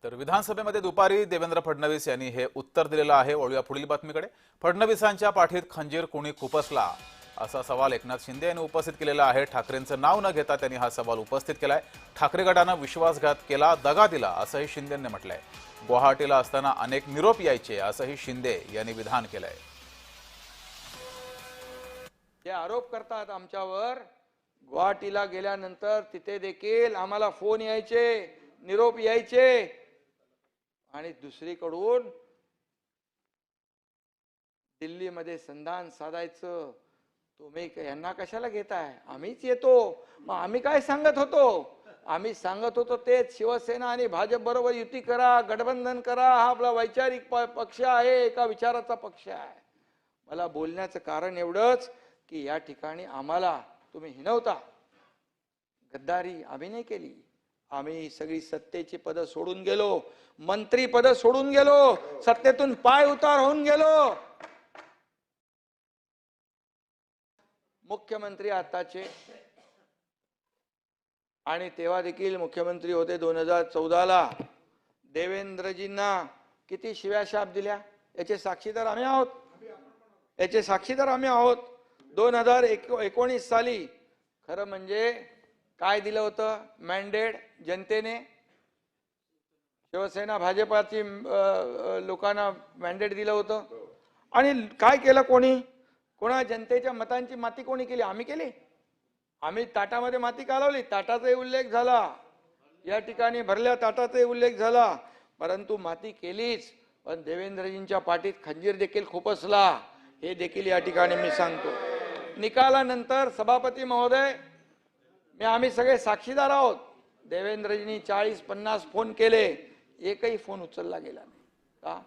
तर विधानसभेमध्ये दुपारी देवेंद्र फडणवीस यांनी हे उत्तर दिलेलं आहे। वळूया पुढील बातमीकडे। फडणवीसांच्या पाठीत खंजीर कोणी खुपसला असा सवाल एकनाथ शिंदे यांनी उपस्थित केलेला आहे। ठाकरेंचं नाव न घेता त्यांनी हा सवाल उपस्थित केलाय। ठाकरे गटानं विश्वासघात केला, दगा दिला असंही शिंदेंनी म्हटलंय। गुवाहाटीला असताना अनेक निरोप यायचे असंही शिंदे यांनी विधान केलंय। जे आरोप करतात आमच्यावर, गुवाहाटीला गेल्यानंतर तिथे देखील आम्हाला फोन यायचे, निरोप यायचे आणि दुसरीकडून दिल्लीमध्ये संधान साधायचं। तुम्ही यांना कशाला घेताय? आम्हीच येतो। मग आम्ही काय सांगत होतो? आम्ही सांगत होतो तेच, शिवसेना आणि भाजप बरोबर युती करा, गठबंधन करा, हा आपला वैचारिक पक्ष आहे, एका विचाराचा पक्ष आहे। मला बोलण्याचं कारण एवढंच की या ठिकाणी आम्हाला तुम्ही हिणवता, गद्दारी आम्ही नाही केली। आम्ही सगळी सत्तेची पद सोडून गेलो, मंत्री पद सोडून गेलो, सत्तेतून पाय उतार होऊन गेलो। मुख्यमंत्री आताचे आणि तेव्हा देखील मुख्यमंत्री होते 2014ला देवेंद्रजींना किती शिव्याशाप दिल्या याचे साक्षीदार आम्ही आहोत। 2019 साली खरं म्हणजे काय दिलं होतं मॅन्डेट जनतेने? शिवसेना भाजपाची लोकांना मॅन्डेट दिलं होतं आणि काय केलं? कोणा जनतेच्या मतांची माती कोणी केली? आम्ही केली। आम्ही ताटामध्ये माती कालवली, ताटाचाही उल्लेख झाला, या ठिकाणी भरल्या ताटाचाही उल्लेख झाला, परंतु माती केलीच। पण देवेंद्रजींच्या पाठीत खंजीर देखील खुपसला, हे देखील या ठिकाणी मी सांगतो। निकालानंतर सभापती महोदय, आम्ही सगळे साक्षीदार आहोत। देवेंद्रजींनी 40-50 फोन केले, एकही फोन उचलला गेला नाही का?